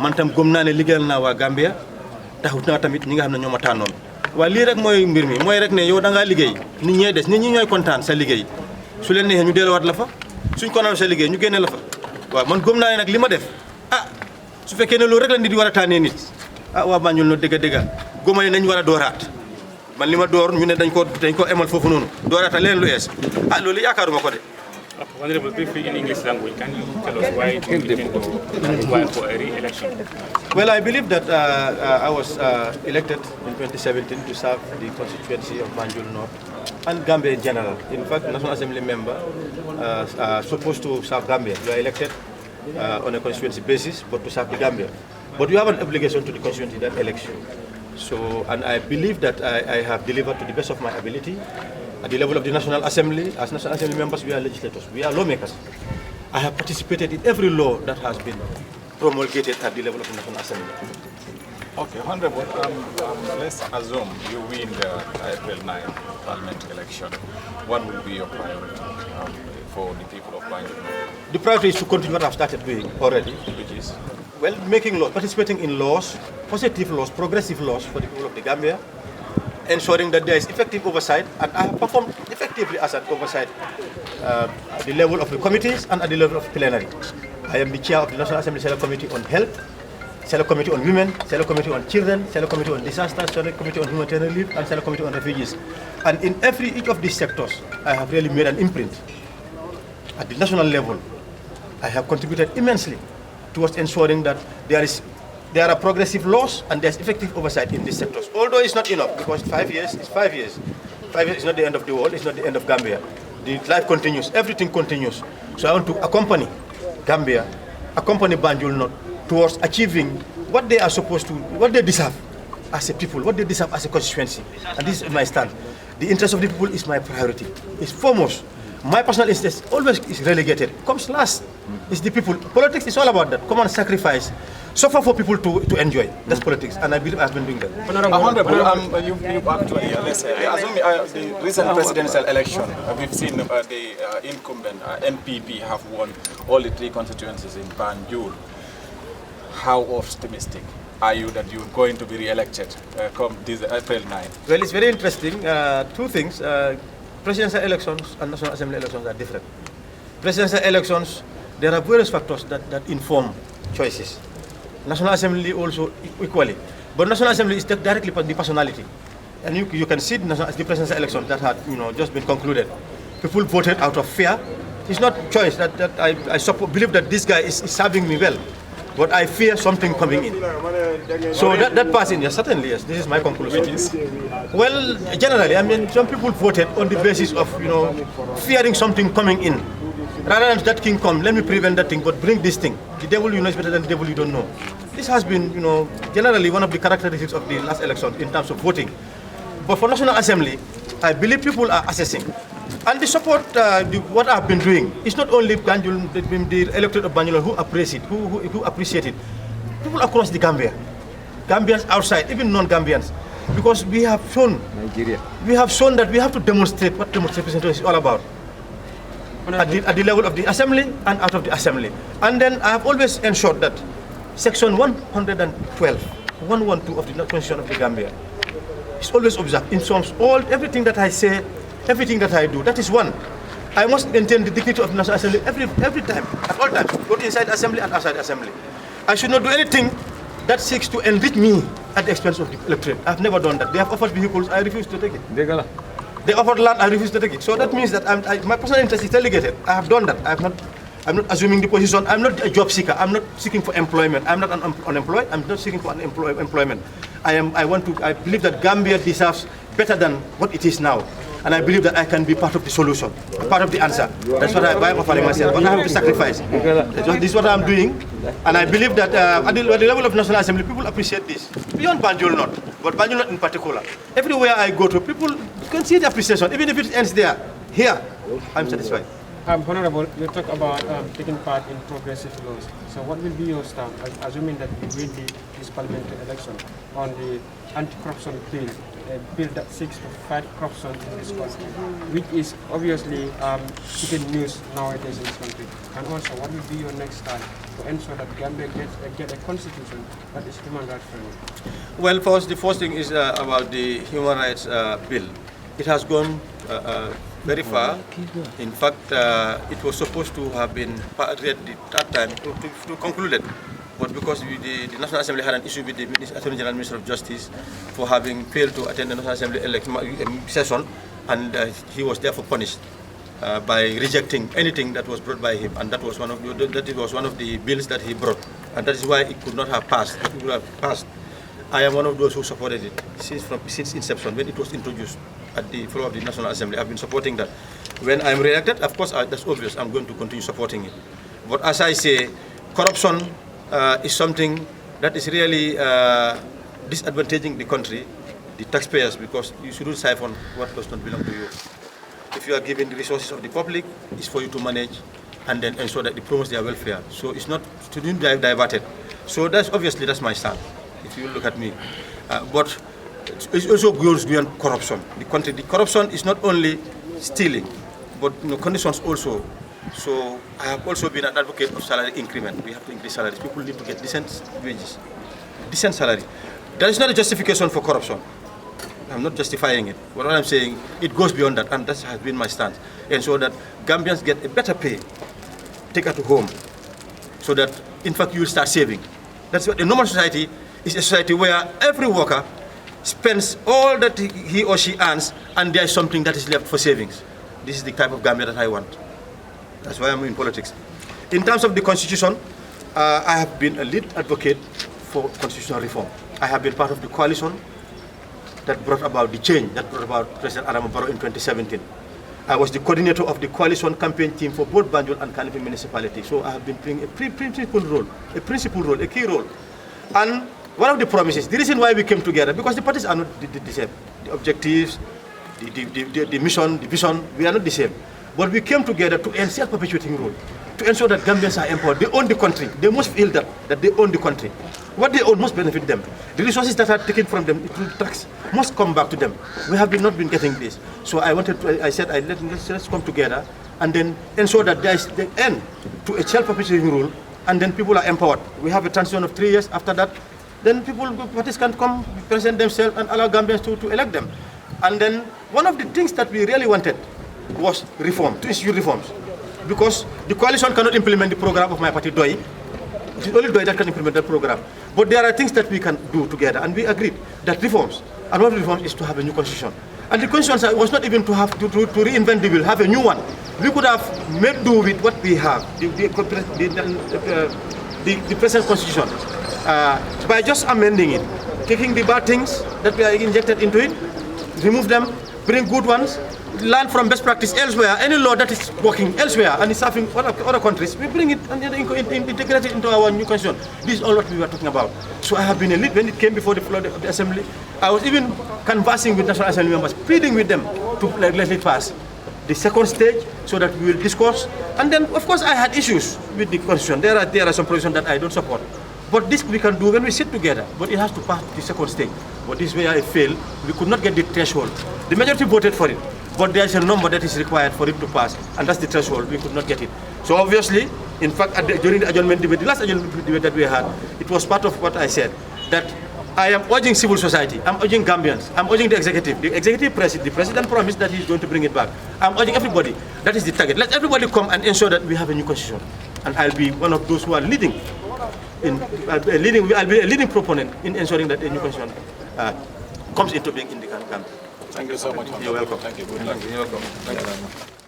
man tam gëm naa ne liggéeyal naa waa Gambia taxut naa tamit ñi nga xam ne ñoo ma tànnoon waaye lii rek mooy mbir mi mooy rek ne yow da ngaa liggéey nit ñee des nit ñi ñooy kontaan sa liggéey su leen neexee ñu delluwaat la fa suñ kontaan sa liggéey ñu génne la fa waaw man gëm naa ne nag li ma def su fekkee ne loolu rek la nit di war a tànnee nit waa Banjul no dëgg góoma ne nañ war a dooraat man li ma door ñu ne dañ ko emal foofu noonu dooraata leen lu ees loolu yaakaaruma ko de. Honorable, briefly in English language, can you tell us why you intend to apply for a re-election? Well, I believe that I was elected in 2017 to serve the constituency of Banjul North and Gambia in general. In fact, National Assembly member are supposed to serve Gambia. You are elected on a constituency basis, but to serve the Gambia. But you have an obligation to the constituency that election. So, and I believe that I have delivered to the best of my ability. At the level of the National Assembly, as National Assembly members, we are legislators, we are lawmakers. I have participated in every law that has been promulgated at the level of the National Assembly. Okay, Honorable, let's assume you win the April 9 parliament election. What will be your priority for the people of Banjul? The priority is to continue what I've started doing already, which is, well, making laws, participating in laws, positive laws, progressive laws for the people of the Gambia, ensuring that there is effective oversight, and I have performed effectively as an oversight at the level of the committees and at the level of plenary. I am the chair of the National Assembly Select Committee on Health, Select Committee on Women, Select Committee on Children, Select Committee on Disasters, Select Committee on Humanitarian Relief, and Select Committee on Refugees. And in each of these sectors, I have really made an imprint. At the national level, I have contributed immensely towards ensuring that there are progressive laws and there's effective oversight in these sectors. Although it's not enough, because 5 years is 5 years. 5 years is not the end of the world, it's not the end of Gambia. The life continues, everything continues. So I want to accompany Gambia, accompany Banjul North towards achieving what they are supposed to, what they deserve as a people, what they deserve as a constituency. And this is my stand. The interest of the people is my priority. It's foremost. My personal interest always is relegated. Comes last. It's the people. Politics is all about that. Come on, sacrifice. Suffer for people to enjoy. That's politics, and I believe I've been doing that. Honorable, you actually, let's say, assuming the recent presidential election, we've seen the incumbent NPP have won all the 3 constituencies in Banjul. How optimistic are you that you're going to be re-elected come this April 9? Well, it's very interesting. 2 things. Presidential elections and National Assembly elections are different. Presidential elections, there are various factors that inform choices. National Assembly also equally. But National Assembly is directly the personality. And you can see the presidential election that had just been concluded. People voted out of fear. It's not choice that I believe that this guy is serving me well. But I fear something coming in. So that passing, yes, certainly, yes. This is my conclusion. Well, generally, I mean, some people voted on the basis of, fearing something coming in. Rather than that thing come, let me prevent that thing, but bring this thing. The devil you know is better than the devil you don't know. This has been, generally one of the characteristics of the last election in terms of voting. But for National Assembly, I believe people are assessing. And the support, what I've been doing, it's not only Banjul, the electorate of Banjul who appreciate it. People across the Gambia, Gambians outside, even non-Gambians, because we have shown that we have to demonstrate what representation is all about. At the level of the assembly and out of the assembly. And then I have always ensured that section 112, 112 of the Constitution of the Gambia is always observed in terms everything that I say, everything that I do. That is one. I must maintain the dignity of the National Assembly every time, at all times, both inside assembly and outside assembly. I should not do anything that seeks to enrich me at the expense of the electorate. I've never done that. They have offered vehicles, I refuse to take it. They offered land, I refuse to take it. So that means that my personal interest is delegated. I have done that. I'm not assuming the position. I'm not a job seeker. I'm not seeking for employment. I'm not unemployed. I'm not seeking for employment. I believe that Gambia deserves better than what it is now. And I believe that I can be part of the solution, part of the answer. That's what I'm offering myself. But I have to sacrifice. This is what I'm doing. And I believe that at the level of National Assembly, people appreciate this. Beyond Banjul North, but Banjul North in particular. Everywhere I go to, people can see the appreciation. Even if it ends there, here, I'm satisfied. Honorable, you talk about taking part in progressive laws. So what will be your stand, assuming that you win the this parliamentary election on the anti-corruption bill, a bill that seeks to fight corruption in this country, which is obviously chicken news nowadays in this country. And also, what will be your next step to ensure that Gambia get a constitution that is human rights friendly? Well, first, the first thing is about the human rights bill. It has gone very far. In fact, it was supposed to have been read that time to concluded. But because the National Assembly had an issue with the Attorney General, Minister of Justice, for having failed to attend the National Assembly session, and he was therefore punished by rejecting anything that was brought by him, and that was one of the bills that he brought, and that is why it could not have passed. It would have passed. I am one of those who supported it since inception, when it was introduced at the floor of the National Assembly. I've been supporting that. When I'm re-elected, of course, that's obvious. I'm going to continue supporting it. But as I say, corruption is something that is really disadvantaging the country, the taxpayers, because you shouldn't siphon what does not belong to you. If you are given the resources of the public, it's for you to manage and then ensure that it promotes their welfare. So it's not to be diverted. So that's my stand, if you look at me. But it also goes beyond corruption. The corruption is not only stealing, but conditions also. So I have also been an advocate of salary increment. We have to increase salaries. People need to get decent wages, decent salary. That is not a justification for corruption. I'm not justifying it. But what I'm saying, it goes beyond that, and that has been my stance. And so that Gambians get a better pay, take her to home, so that, in fact, you will start saving. That's what a normal society is, a society where every worker spends all that he or she earns, and there is something that is left for savings. This is the type of Gambia that I want. That's why I'm in politics. In terms of the constitution, I have been a lead advocate for constitutional reform. I have been part of the coalition that brought about the change that brought about President Adama Barrow in 2017. I was the coordinator of the coalition campaign team for both Banjul and Kanifing municipality. So I have been playing a principal role, a key role. And one of the promises, the reason why we came together, because the parties are not the same. The objectives, the mission, the vision, we are not the same. But we came together to a self-perpetuating role, to ensure that Gambians are empowered. They own the country. They must feel that they own the country. What they own must benefit them. The resources that are taken from them through tax must come back to them. We have not been getting this. So I said, let's come together and then ensure that there is the end to a self-perpetuating rule, and then people are empowered. We have a transition of 3 years. After that, then parties can come, present themselves, and allow Gambians to elect them. And then one of the things that we really wanted was reform, to institute reforms. Because the coalition cannot implement the program of my party, DOI. It is only DOI that can implement that program. But there are things that we can do together, and we agreed that reforms, and one of the reforms is to have a new constitution. And the constitution was not even to have to reinvent the wheel, have a new one. We could have made do with what we have, the present constitution, by just amending it, taking the bad things that we are injected into it, remove them, bring good ones, learn from best practice elsewhere. Any law that is working elsewhere and is serving other countries, we bring it and integrate it into our new constitution. This is all what we were talking about. So I have been a lead when it came before the floor of the Assembly. I was even conversing with National Assembly members, pleading with them to let it pass the second stage so that we will discuss. And then, of course, I had issues with the constitution. There are some provisions that I don't support. But this we can do when we sit together. But it has to pass the second stage. But this is where I failed. We could not get the threshold. The majority voted for it. But there is a number that is required for it to pass, and that's the threshold. We could not get it. So obviously, in fact, during the adjournment debate, the last adjournment debate that we had, it was part of what I said, that I am urging civil society, I'm urging Gambians, I'm urging the executive. The president promised that he's going to bring it back. I'm urging everybody. That is the target. Let everybody come and ensure that we have a new constitution. And I'll be one of those who are leading. I'll be a leading proponent in ensuring that a new constitution comes into being in the Gambia. Thank you so much. You're welcome. Thank you. You're welcome. Thank you very much.